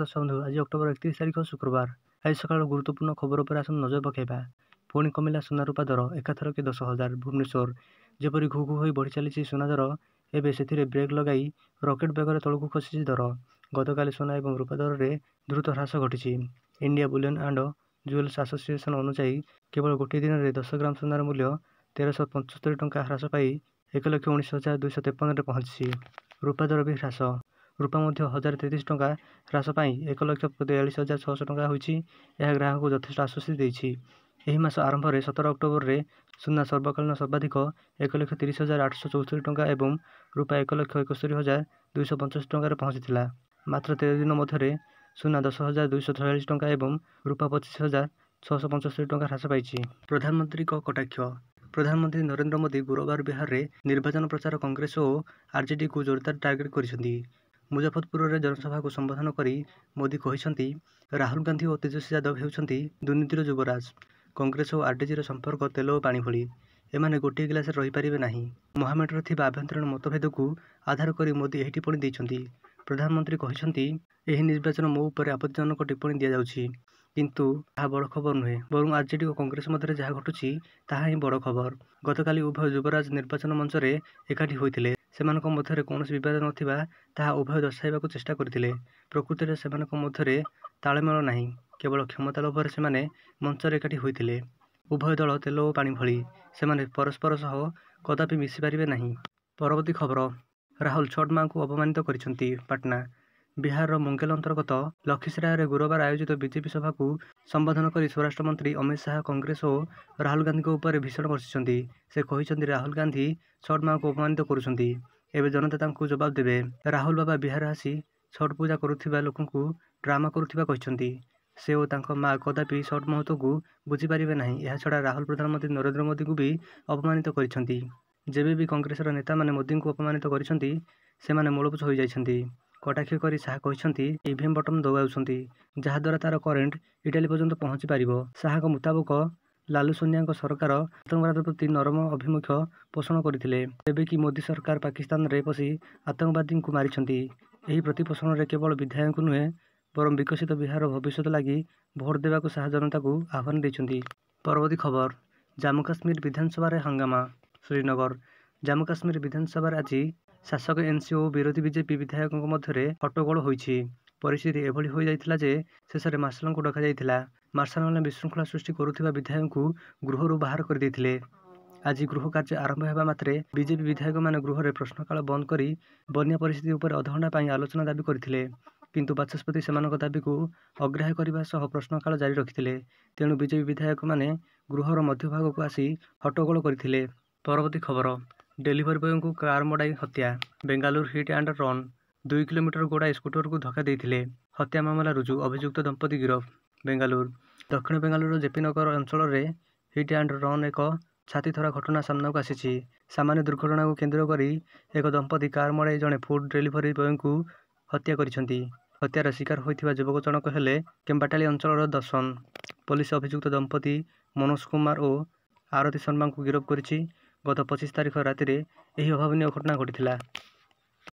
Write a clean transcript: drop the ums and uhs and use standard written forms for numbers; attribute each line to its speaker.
Speaker 1: ଦର୍ଶକ ବନ୍ଧୁ ଆଜି ଅକ୍ଟୋବର 31 ତାରିଖ ଶୁକ୍ରବାର। ଆଜି ସକାଳ ଗୁରୁତ୍ୱପୂର୍ଣ୍ଣ ଖବର ଉପରେ ଆସନ୍ତୁ ନଜର ପକାଇବା। ପୁଣି କମିଲା ସୁନା ରୂପା ଦର, ଏକାଥରକେ 10,000। ଭୁବନେଶ୍ୱର ଯେପରି ଘୁ ଘୁ ହୋଇ ବଢ଼ି ଚାଲିଛି ସୁନା ଦର, ଏବେ ସେଥିରେ ବ୍ରେକ୍ ଲଗାଇ ରକେଟ୍ ବେଗରେ ତଳକୁ ଖସିଛି ଦର। ଗତକାଲି ସୁନା ଏବଂ ରୂପା ଦରରେ ଦ୍ରୁତ ହ୍ରାସ ଘଟିଛି। India bullion and jewellers association ଅନୁଯାୟୀ କେବଳ ଗୋଟିଏ ଦିନରେ 10 ଗ୍ରାମ ସୁନାର ମୂଲ୍ୟ 1375 ଟଙ୍କା ହ୍ରାସ ପାଇ 1,19,253ରେ ପହଞ୍ଚିଛି। ରୂପା ଦର ବି ହ୍ରାସ। ରୂପା ମଧ୍ୟ 1,033 ଟଙ୍କା ହ୍ରାସ ପାଇ 1,42,600 ଟଙ୍କା ହୋଇଛି। ଏହା ଗ୍ରାହକଙ୍କୁ ଯଥେଷ୍ଟ ଆଶ୍ୱସ୍ତି ଦେଇଛି। ଏହି ମାସ ଆରମ୍ଭରେ 17 ଅକ୍ଟୋବରରେ ସୁନା ସର୍ବକାଳୀନ ସର୍ବାଧିକ 1,30,864 ଟଙ୍କା ଏବଂ ରୂପା 1,71,285 ଟଙ୍କାରେ ପହଞ୍ଚିଥିଲା। ମାତ୍ର 13 ଦିନ ମଧ୍ୟରେ ସୁନା 10,246 ଟଙ୍କା ଏବଂ ରୂପା 25,675 ଟଙ୍କା ହ୍ରାସ ପାଇଛି। ପ୍ରଧାନମନ୍ତ୍ରୀଙ୍କ କଟାକ୍ଷ। ପ୍ରଧାନମନ୍ତ୍ରୀ ନରେନ୍ଦ୍ର ମୋଦି ଗୁରୁବାର ବିହାରରେ ନିର୍ବାଚନ ପ୍ରଚାର କଂଗ୍ରେସ ଓ ଆରଜେଡିକୁ ଜୋରଦାର ଟାର୍ଗେଟ କରିଛନ୍ତି। ମୁଜଫରପୁରରେ ଜନସଭାକୁ ସମ୍ବୋଧନ କରି ମୋଦି କହିଛନ୍ତି, ରାହୁଲ ଗାନ୍ଧୀ ଓ ତେଜସ୍ୱୀ ଯାଦବ ହେଉଛନ୍ତି ଦୁର୍ନୀତିର ଯୁବରାଜ। କଂଗ୍ରେସ ଓ ଆରଜେଡିର ସମ୍ପର୍କ ତେଲ ଓ ପାଣି ଭଳି। ଏମାନେ ଗୋଟିଏ ଗ୍ଲାସରେ ରହିପାରିବେ ନାହିଁ। ମହାମେଣ୍ଟରେ ଥିବା ଆଭ୍ୟନ୍ତରୀଣ ମତଭେଦକୁ ଆଧାର କରି ମୋଦି ଏହି ଟିପ୍ପଣୀ ଦେଇଛନ୍ତି। ପ୍ରଧାନମନ୍ତ୍ରୀ କହିଛନ୍ତି, ଏହି ନିର୍ବାଚନ ମୋ ଉପରେ ଆପତ୍ତିଜନକ ଟିପ୍ପଣୀ ଦିଆଯାଉଛି, କିନ୍ତୁ ତାହା ବଡ଼ ଖବର ନୁହେଁ। ବରଂ ଆରଜେଡି ଓ କଂଗ୍ରେସ ମଧ୍ୟରେ ଯାହା ଘଟୁଛି ତାହା ହିଁ ବଡ଼ ଖବର। ଗତକାଲି ଉଭୟ ଯୁବରାଜ ନିର୍ବାଚନ ମଞ୍ଚରେ ଏକାଠି ହୋଇଥିଲେ। ସେମାନଙ୍କ ମଧ୍ୟରେ କୌଣସି ବିବାଦ ନଥିବା ତାହା ଉଭୟ ଦର୍ଶାଇବାକୁ ଚେଷ୍ଟା କରିଥିଲେ। ପ୍ରକୃତରେ ସେମାନଙ୍କ ମଧ୍ୟରେ ତାଳମେଳ ନାହିଁ। କେବଳ କ୍ଷମତା ଲୋଭରେ ସେମାନେ ମଞ୍ଚରେ ଏକାଠି ହୋଇଥିଲେ। ଉଭୟ ଦଳ ତେଲ ଓ ପାଣି ଭଳି। ସେମାନେ ପରସ୍ପର ସହ କଦାପି ମିଶିପାରିବେ ନାହିଁ। ପରବର୍ତ୍ତୀ ଖବର। ରାହୁଲ ଛଠ୍ ମାଙ୍କୁ ଅପମାନିତ କରିଛନ୍ତି। ପାଟନା। ବିହାରର ମୁଙ୍ଗେଲ ଅନ୍ତର୍ଗତ ଲଖିସରାୟରେ ଗୁରୁବାର ଆୟୋଜିତ ବିଜେପି ସଭାକୁ ସମ୍ବୋଧନ କରି ସ୍ୱରାଷ୍ଟ୍ର ମନ୍ତ୍ରୀ ଅମିତ ଶାହ କଂଗ୍ରେସ ଓ ରାହୁଲ ଗାନ୍ଧୀଙ୍କ ଉପରେ ଭୀଷଣ ବର୍ଷିଛନ୍ତି। ସେ କହିଛନ୍ତି, ରାହୁଲ ଗାନ୍ଧୀ ଛଠ୍ ମାଙ୍କୁ ଅପମାନିତ କରୁଛନ୍ତି। ଏବେ ଜନତା ତାଙ୍କୁ ଜବାବ ଦେବେ। ରାହୁଲ ବାବା ବିହାର ଆସି ଛଠ୍ ପୂଜା କରୁଥିବା ଲୋକଙ୍କୁ ଡ୍ରାମା କରୁଥିବା କହିଛନ୍ତି। ସେ ଓ ତାଙ୍କ ମା କଦାପି ଛଠ୍ ମହତ୍ତ୍ୱକୁ ବୁଝିପାରିବେ ନାହିଁ। ଏହାଛଡ଼ା ରାହୁଲ ପ୍ରଧାନମନ୍ତ୍ରୀ ନରେନ୍ଦ୍ର ମୋଦିଙ୍କୁ ବି ଅପମାନିତ କରିଛନ୍ତି। ଯେବେ ବି କଂଗ୍ରେସର ନେତାମାନେ ମୋଦିଙ୍କୁ ଅପମାନିତ କରିଛନ୍ତି, ସେମାନେ ମୂଳପୋଛ ହୋଇଯାଇଛନ୍ତି। କଟାକ୍ଷ କରି ଶାହ କହିଛନ୍ତି, ଇଭିଏମ୍ ବଟନ୍ ଦବାଉଛନ୍ତି, ଯାହାଦ୍ୱାରା ତାର କରେଣ୍ଟ ଇଟାଲୀ ପର୍ଯ୍ୟନ୍ତ ପହଞ୍ଚି ପାରିବ। ଶାହଙ୍କ ମୁତାବକ ଲାଲୁ ସୋନିଆଙ୍କ ସରକାର ଆତଙ୍କବାଦ ପ୍ରତି ନରମ ଅଭିମୁଖ୍ୟ ପୋଷଣ କରିଥିଲେ, ତେବେ କି ମୋଦି ସରକାର ପାକିସ୍ତାନରେ ପଶି ଆତଙ୍କବାଦୀଙ୍କୁ ମାରିଛନ୍ତି। ଏହି ପ୍ରତିପୋଷଣରେ କେବଳ ବିଧାୟକଙ୍କୁ ନୁହେଁ, ବରଂ ବିକଶିତ ବିହାରର ଭବିଷ୍ୟତ ଲାଗି ଭୋଟ ଦେବାକୁ ଶାହ ଜନତାକୁ ଆହ୍ୱାନ ଦେଇଛନ୍ତି। ପରବର୍ତ୍ତୀ ଖବର। ଜାମ୍ମୁ କାଶ୍ମୀର ବିଧାନସଭାରେ ହଙ୍ଗାମା। ଶ୍ରୀନଗର। ଜାମ୍ମୁ କାଶ୍ମୀର ବିଧାନସଭାରେ ଆଜି ଶାସକ ଏନସି ଓ ବିରୋଧୀ ବିଜେପି ବିଧାୟକଙ୍କ ମଧ୍ୟରେ ହଟ୍ଟଗୋଳ ହୋଇଛି। ପରିସ୍ଥିତି ଏଭଳି ହୋଇଯାଇଥିଲା ଯେ ଶେଷରେ ମାର୍ଶାଲଙ୍କୁ ଡକାଯାଇଥିଲା। ମାର୍ଶାଲମାନେ ବିଶୃଙ୍ଖଳା ସୃଷ୍ଟି କରୁଥିବା ବିଧାୟକଙ୍କୁ ଗୃହରୁ ବାହାର କରିଦେଇଥିଲେ। ଆଜି ଗୃହ କାର୍ଯ୍ୟ ଆରମ୍ଭ ହେବା ମାତ୍ରେ ବିଜେପି ବିଧାୟକମାନେ ଗୃହରେ ପ୍ରଶ୍ନକାଳ ବନ୍ଦ କରି ବନ୍ୟା ପରିସ୍ଥିତି ଉପରେ ଅଧଘଣ୍ଟା ପାଇଁ ଆଲୋଚନା ଦାବି କରିଥିଲେ। କିନ୍ତୁ ବାଚସ୍ପତି ସେମାନଙ୍କ ଦାବିକୁ ଅଗ୍ରାହ୍ୟ କରିବା ସହ ପ୍ରଶ୍ନକାଳ ଜାରି ରଖିଥିଲେ। ତେଣୁ ବିଜେପି ବିଧାୟକମାନେ ଗୃହର ମଧ୍ୟଭାଗକୁ ଆସି ହଟ୍ଟଗୋଳ କରିଥିଲେ। ପରବର୍ତ୍ତୀ ଖବର। ଡେଲିଭରି ବୟଙ୍କୁ କାର ମଡ଼ାଇ ହତ୍ୟା। Bengaluru hit and run. 2 kilometre ଗୋଡ଼ାଇ ସ୍କୁଟରକୁ ଧକ୍କା ଦେଇଥିଲେ। ହତ୍ୟା ମାମଲା ରୁଜୁ। ଅଭିଯୁକ୍ତ ଦମ୍ପତି ଗିରଫ। ବେଙ୍ଗାଲୁରୁ। ଦକ୍ଷିଣ ବେଙ୍ଗାଲୁରୁର ଜେପି ନଗର ଅଞ୍ଚଳରେ ହିଟ୍ ଆଣ୍ଡ ରନ୍ ଏକ ଛାତିଥରା ଘଟଣା ସାମ୍ନାକୁ ଆସିଛି। ସାମାନ୍ୟ ଦୁର୍ଘଟଣାକୁ କେନ୍ଦ୍ର କରି ଏକ ଦମ୍ପତି କାର ମଡ଼ାଇ ଜଣେ ଫୁଡ୍ ଡେଲିଭରି ବୟଙ୍କୁ ହତ୍ୟା କରିଛନ୍ତି। ହତ୍ୟାର ଶିକାର ହୋଇଥିବା ଯୁବକ ଜଣକ ହେଲେ କେମ୍ବାଟାଲି ଅଞ୍ଚଳର ଦର୍ଶନ। ପୋଲିସ ଅଭିଯୁକ୍ତ ଦମ୍ପତି ମନୋଜ କୁମାର ଓ ଆରତୀ ଶର୍ମାଙ୍କୁ ଗିରଫ କରିଛି। ଗତ 25 ତାରିଖ ରାତିରେ ଏହି ଅଭାବନୀୟ ଘଟଣା ଘଟିଥିଲା।